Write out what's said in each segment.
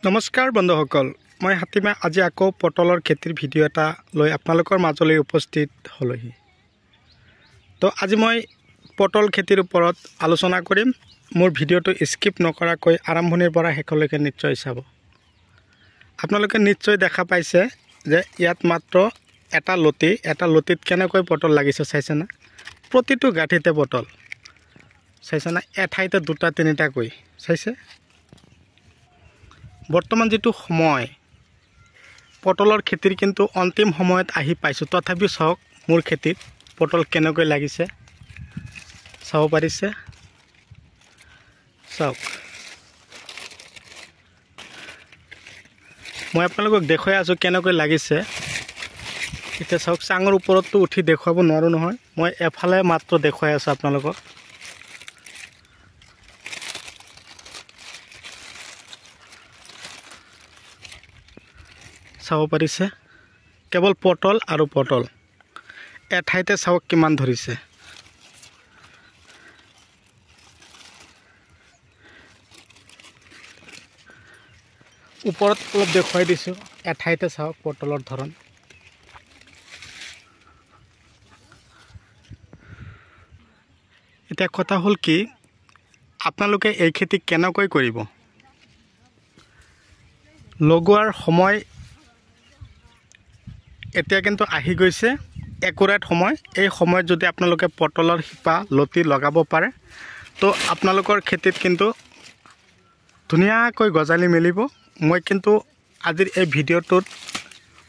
নমস্কাৰ বন্ধুসকল, মই হাতীমা আজি আকৌ পটলৰ খেতিৰ ভিডিঅ' এটা লৈ আপোনালোকৰ মাজলৈ উপস্থিত হ'লোহি। তো আজি মই পটল খেতিৰ ওপৰত আলোচনা কৰিম। মোৰ ভিডিঅ'টো স্কিপ নকৰাকৈ আৰম্ভণিৰ পৰা শেষলৈকে নিশ্চয় চাব। আপোনালোকে নিশ্চয় দেখা পাইছে যে ইয়াত মাত্ৰ এটা লতিত কেনেকৈ পটল লাগিছে চাইছে না? প্ৰতিটো গাঁঠিতে পটল চাইছে না? এঠাইতে দুটা তিনিটাকৈ চাইছে। বৰ্তমান যেটো সময় পটলৰ খেতিৰ কিন্তু অন্তিম সময়ত আহি পাইছোঁ, তথাপিও চাওক মোৰ খেতিত পটল কেনেকৈ লাগিছে চাব পাৰিছে। চাওক, মই আপোনালোকক দেখুৱাই আছোঁ কেনেকৈ লাগিছে। এতিয়া চাওক, চাঙৰ ওপৰতো উঠি দেখুৱাব নোৱাৰোঁ নহয়, মই এফালে মাত্ৰ দেখুৱাই আছোঁ আপোনালোকক। চাব পাৰিছে, কেৱল পটল আৰু পটল এঠাইতে চাওক কিমান ধৰিছে। ওপৰত অলপ দেখুৱাই দিছোঁ, এঠাইতে চাওক পটলৰ ধৰণ। এতিয়া কথা হ'ল কি, আপোনালোকে এই খেতি কেনেকৈ কৰিব? লগোৱাৰ সময় এতিয়া কিন্তু আহি গৈছে, একুৰেট সময়। এই সময়ত যদি আপোনালোকে পটলৰ শিপা লতি লগাব পাৰে তো আপোনালোকৰ খেতিত কিন্তু ধুনীয়াকৈ গজালি মেলিব। মই কিন্তু আজিৰ এই ভিডিঅ'টোত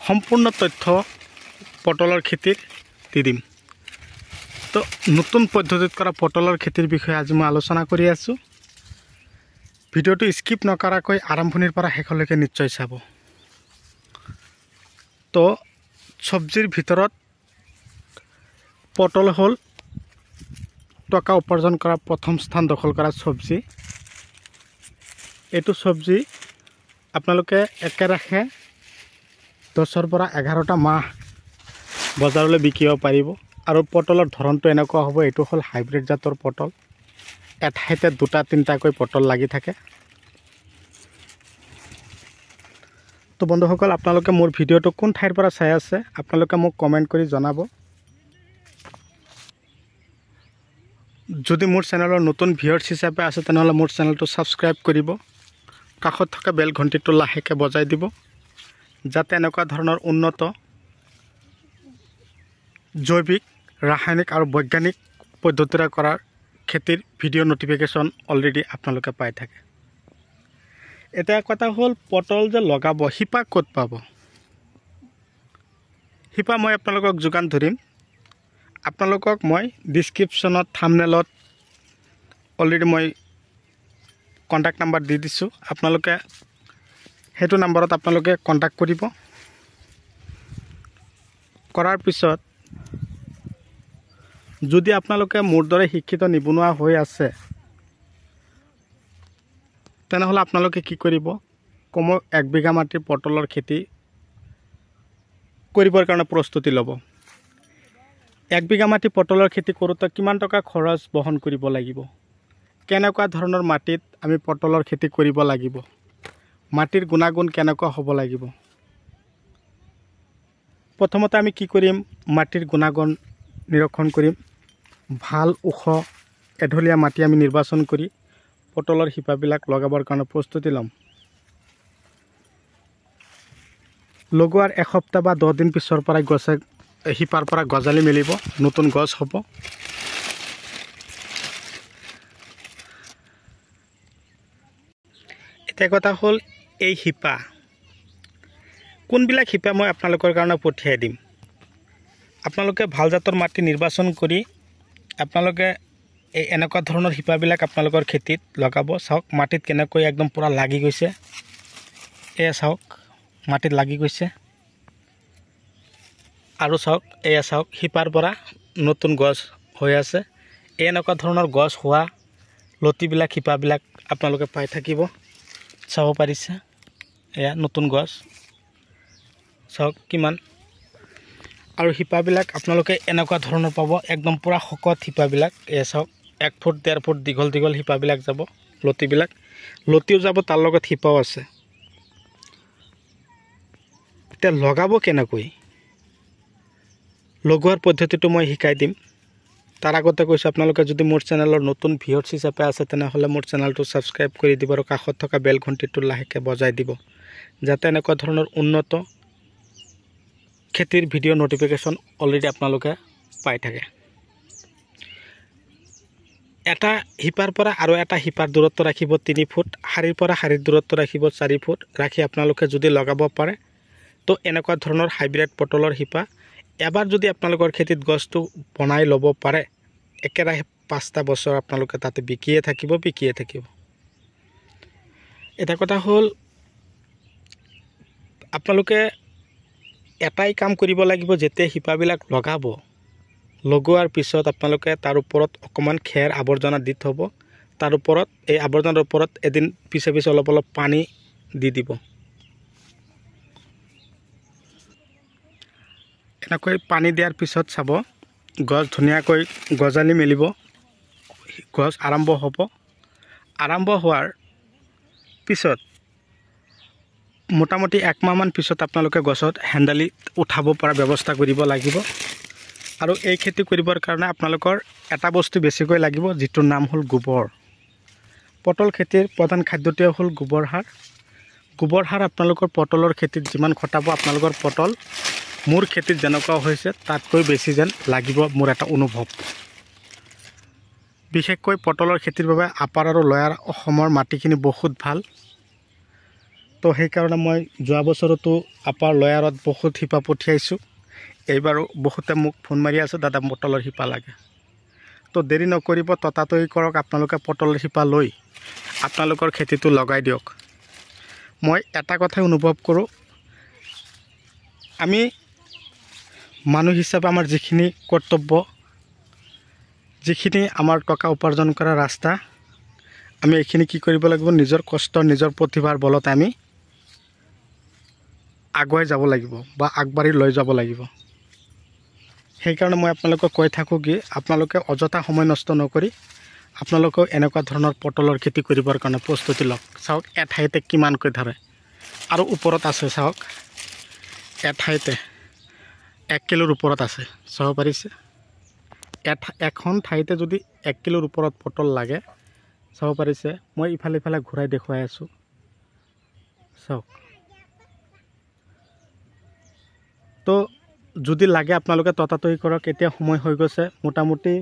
সম্পূৰ্ণ তথ্য পটলৰ খেতিৰ দি দিম। তো নতুন পদ্ধতিত কৰা পটলৰ খেতিৰ বিষয়ে আজি মই আলোচনা কৰি আছোঁ। ভিডিঅ'টো স্কিপ নকৰাকৈ আৰম্ভণিৰ পৰা শেষলৈকে নিশ্চয় চাব। তো চব্জিৰ ভিতৰত পটল হ'ল টকা উপাৰ্জন কৰা প্ৰথম স্থান দখল কৰা চব্জি। এইটো চব্জি আপোনালোকে একেৰাখে 10ৰ পৰা 11টা মাহ বজাৰলৈ বিকিব পাৰিব। আৰু পটলৰ ধৰণটো এনেকুৱা হ'ব, এইটো হ'ল হাইব্ৰিড জাতৰ পটল। এঠাইতে দুটা তিনিটাকৈ পটল লাগি থাকে। তো বন্ধুসকল, আপোনালোকে মোৰ ভিডিঅ'টো কোন ঠাইৰ পৰা চাই আছে আপোনালোকে মোক কমেণ্ট কৰি জনাব। যদি মোৰ চেনেলৰ নতুন ভিউৱাৰ্ছ হিচাপে আছে তেনেহ'লে মোৰ চেনেলটো ছাবস্ক্ৰাইব কৰিব, কাষত থকা বেল ঘণ্টিটো লাহেকৈ বজাই দিব, যাতে এনেকুৱা ধৰণৰ উন্নত জৈৱিক, ৰাসায়নিক আৰু বৈজ্ঞানিক পদ্ধতিৰে কৰাৰ খেতিৰ ভিডিঅ' নটিফিকেশ্যন অলৰেডি আপোনালোকে পাই থাকে। এতিয়া কথা হ'ল, পটল যে লগাব শিপা ক'ত পাব? শিপা মই আপোনালোকক যোগান ধৰিম। আপোনালোকক মই ডিছক্ৰিপশ্যনত, থাম্বনেইলত অলৰেডি মই কণ্টেক্ট নাম্বাৰ দি দিছোঁ। আপোনালোকে সেইটো নাম্বাৰত আপোনালোকে কণ্টেক্ট কৰিব। কৰাৰ পিছত যদি আপোনালোকে মোৰ দৰে শিক্ষিত নিবনুৱা হৈ আছে তেনেহ'লে আপোনালোকে কি কৰিব, কমেও 1 বিঘা মাটিৰ পটলৰ খেতি কৰিবৰ কাৰণে প্ৰস্তুতি ল'ব। 1 বিঘা মাটি পটলৰ খেতি কৰোঁতে কিমান টকা খৰচ বহন কৰিব লাগিব, কেনেকুৱা ধৰণৰ মাটিত আমি পটলৰ খেতি কৰিব লাগিব, মাটিৰ গুণাগুণ কেনেকুৱা হ'ব লাগিব। প্ৰথমতে আমি কি কৰিম, মাটিৰ গুণাগুণ নিৰীক্ষণ কৰিম। ভাল ওখ এঢলীয়া মাটি আমি নিৰ্বাচন কৰি পটলৰ শিপাবিলাক লগাবৰ কাৰণে প্ৰস্তুতি ল'ম। লগোৱাৰ এসপ্তাহ বা 10 দিন পিছৰ পৰাই শিপাৰ পৰা গজালি মেলিব, নতুন গছ হ'ব। এতিয়া কথা হ'ল, এই শিপা কোনবিলাক শিপা মই আপোনালোকৰ কাৰণে পঠিয়াই দিম। আপোনালোকে ভাল জাতৰ মাটি নিৰ্বাচন কৰি আপোনালোকে এই এনেকুৱা ধৰণৰ শিপাবিলাক আপোনালোকৰ খেতিত লগাব। চাওক মাটিত কেনেকৈ একদম পূৰা লাগি গৈছে, এয়া চাওক মাটিত লাগি গৈছে। আৰু চাওক, এয়া চাওক শিপাৰ পৰা নতুন গছ হৈ আছে। এনেকুৱা ধৰণৰ গছ হোৱা লতিবিলাক, শিপাবিলাক আপোনালোকে পাই থাকিব। চাব পাৰিছে, এয়া নতুন গছ চাওক কিমান। আৰু শিপাবিলাক আপোনালোকে এনেকুৱা ধৰণৰ পাব, একদম পূৰা শকত শিপাবিলাক। এয়া চাওক 1 ফুট 1.5 ফুট দীঘল দীঘল শিপাবিলাক যাব, লতিবিলাক। লতিও যাব, তাৰ লগত শিপাও আছে। এতিয়া লগাব কেনেকৈ লগোৱাৰ পদ্ধতিটো মই শিকাই দিম। তাৰ আগতে কৈছোঁ আপোনালোকে যদি মোৰ চেনেলৰ নতুন ভিউৱাৰ্ছ হিচাপে আছে তেনেহ'লে মোৰ চেনেলটো ছাবস্ক্ৰাইব কৰি দিব আৰু কাষত থকা বেল ঘণ্টিটো লাহেকৈ বজাই দিব, যাতে এনেকুৱা ধৰণৰ উন্নত খেতিৰ ভিডিঅ' নটিফিকেশ্যন অলৰেডি আপোনালোকে পাই থাকে। এটা শিপাৰ পৰা আৰু এটা শিপাৰ দূৰত্ব ৰাখিব 3 ফুট, শাৰীৰ পৰা শাৰীৰ দূৰত্ব ৰাখিব 4 ফুট ৰাখি আপোনালোকে যদি লগাব পাৰে তো এনেকুৱা ধৰণৰ হাইব্ৰিড পটলৰ শিপা এবাৰ যদি আপোনালোকৰ খেতিত গছটো বনাই ল'ব পাৰে, একেৰাহে 5টা বছৰ আপোনালোকে তাতে বিকিয়ে থাকিব। এটা কথা হ'ল আপোনালোকে এটাই কাম কৰিব লাগিব, যেতিয়া শিপাবিলাক লগোৱাৰ পিছত আপোনালোকে তাৰ ওপৰত অকণমান খেৰ আৱৰ্জনা দি থ'ব। তাৰ ওপৰত এই আৱৰ্জনাৰ ওপৰত এদিন পিছে অলপ পানী দি দিব। এনেকৈ পানী দিয়াৰ পিছত চাব গছ ধুনীয়াকৈ গজালি মেলিব, গছ আৰম্ভ হ'ব। আৰম্ভ হোৱাৰ পিছত মোটামুটি 1 মাহমান পিছত আপোনালোকে গছত হেন্দালি উঠাব পৰা ব্যৱস্থা কৰিব লাগিব। আৰু এই খেতি কৰিবৰ কাৰণে আপোনালোকৰ এটা বস্তু বেছিকৈ লাগিব, যিটোৰ নাম হ'ল গোবৰ। পটল খেতিৰ প্ৰধান খাদ্যটোৱে হ'ল গোবৰ সাৰ। গোবৰ সাৰ আপোনালোকৰ পটলৰ খেতিত যিমান খটাব আপোনালোকৰ পটল মোৰ খেতিত যেনেকুৱা হৈছে তাতকৈ বেছি যেন লাগিব, মোৰ এটা অনুভৱ। বিশেষকৈ পটলৰ খেতিৰ বাবে আপাৰ আৰু লয়াৰ অসমৰ মাটিখিনি বহুত ভাল। তো সেইকাৰণে মই যোৱা বছৰতো আপাৰ লয়াৰত বহুত শিপা পঠিয়াইছোঁ। এইবাৰো বহুতে মোক ফোন মাৰি আছে, দাদা পটলৰ শিপা লাগে। তো দেৰি নকৰিব, ততাতৈ কৰক, আপোনালোকে পটলৰ শিপা লৈ আপোনালোকৰ খেতিটো লগাই দিয়ক। মই এটা কথাই অনুভৱ কৰোঁ, আমি মানুহ হিচাপে আমাৰ যিখিনি কৰ্তব্য, যিখিনি আমাৰ টকা উপাৰ্জন কৰা ৰাস্তা, আমি এইখিনি কি কৰিব লাগিব, নিজৰ কষ্ট নিজৰ প্ৰতিভাৰ বলত আমি আগুৱাই যাব লাগিব বা আগবাঢ়ি লৈ যাব লাগিব। সেইকাৰণে মই আপোনালোকক কৈ থাকোঁ কি আপোনালোকে অযথা সময় নষ্ট নকৰি আপোনালোকেও এনেকুৱা ধৰণৰ পটলৰ খেতি কৰিবৰ কাৰণে প্ৰস্তুতি লওক। চাওক এঠাইতে কিমানকৈ ধৰে আৰু ওপৰত আছে, চাওক এঠাইতে 1 কিলোৰ ওপৰত আছে, চাব পাৰিছে। এখন ঠাইতে যদি 1 কিলোৰ ওপৰত পটল লাগে, চাব পাৰিছে। মই ইফালে ঘূৰাই দেখুৱাই আছোঁ, চাওক। তো যদি লাগে আপোনালোকে ততাতৈ কৰক। এতিয়া সময় হৈ গৈছে মোটামুটি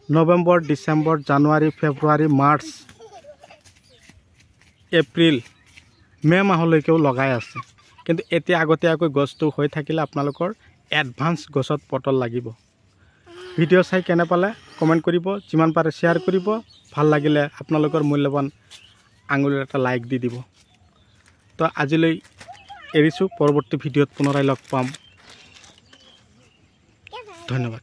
নৱেম্বৰ, ডিচেম্বৰ, জানুৱাৰী, ফেব্ৰুৱাৰী, মাৰ্চ, এপ্ৰিল, মে' মাহলৈকেও লগাই আছে। কিন্তু এতিয়া আগতীয়াকৈ গছটো হৈ থাকিলে আপোনালোকৰ এডভান্স গছত পটল লাগিব। ভিডিঅ' চাই কেনে পালে কমেণ্ট কৰিব, যিমান পাৰে শ্বেয়াৰ কৰিব, ভাল লাগিলে আপোনালোকৰ মূল্যৱান আঙুলিৰ এটা লাইক দি দিব। তো আজিলৈ এৰিছোঁ, পৰৱৰ্তী ভিডিঅ'ত পুনৰাই লগ পাম। ধন্যবাদ।